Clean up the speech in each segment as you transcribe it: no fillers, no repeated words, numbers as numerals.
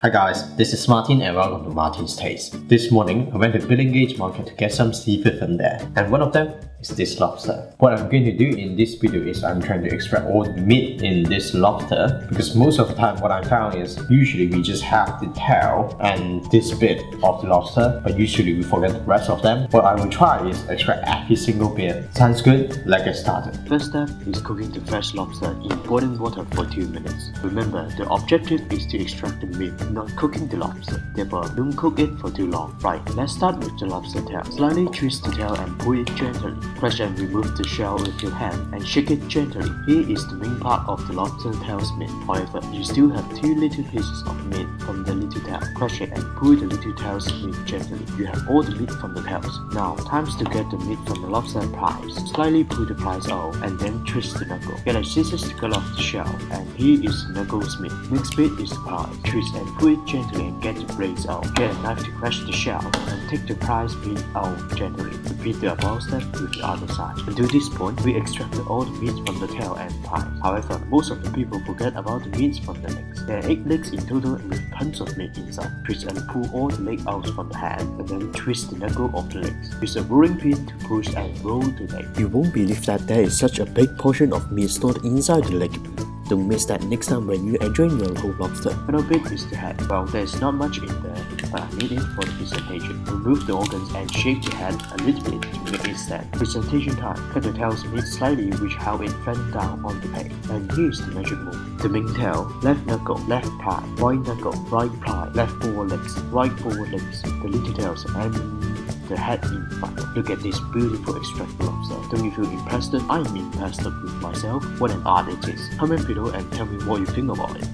Hi guys, this is Martin and welcome to Martin's Taste. This morning, I went to Billing Gauge Market to get some seafood from there, and one of them is this lobster. What I'm going to do in this video is I'm trying to extract all the meat in this lobster, because most of the time what I found is usually we just have the tail and this bit of the lobster, but usually we forget the rest of them. What I will try is extract every single bit. Sounds good? Let's get started. First step is cooking the fresh lobster in boiling water for 2 minutes. Remember, the objective is to extract the meat, not cooking the lobster. Therefore, don't cook it for too long. Right, let's start with the lobster tail. Slightly twist the tail and pull it gently. Crush and remove the shell with your hand and shake it gently. Here is the main part of the lobster tail's meat. However, you still have 2 little pieces of meat from the little tail. Crush it and pull the little tail's meat gently. You have all the meat from the tails. Now, time to get the meat from the lobster plies. Slightly pull the plies out and then twist the knuckle. Get a scissors to cut off the shell, and here is the knuckle's meat. Next bit is the pie. Twist and pull it gently and get the blades out. Get a knife to crush the shell and take the prize meat out gently. Repeat the above step with the other side. Until this point, we extracted all the meat from the tail and thighs. However, most of the people forget about the meat from the legs. There are 8 legs in total with tons of meat inside. Twist and pull all the leg out from the hand, and then twist the knuckle of the legs. Use a rolling pin to push and roll the leg. You won't believe that there is such a big portion of meat stored inside the leg. Don't miss that next time when you enjoy your whole lobster. Final bit is the head. Well, there's not much in there, but I need it for the presentation. Remove the organs and shake the head a little bit to make it stand. Presentation time. Cut the tail's meat slightly, which how it fell down on the plate. And here's the magic move. The main tail, left knuckle, left plie, right knuckle, right plie, left forward legs, right forward legs, the little tails, and the head in front. Look at this beautiful extracted lobster. Don't you feel impressed? I'm impressed with myself. What an art it is. Comment below and tell me what you think about it.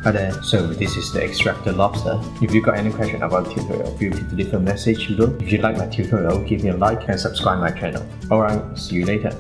Hi there, so this is the extracted lobster. If you got any question about the tutorial, feel free to leave a message below. If you like my tutorial, give me a like and subscribe my channel. Alright, see you later.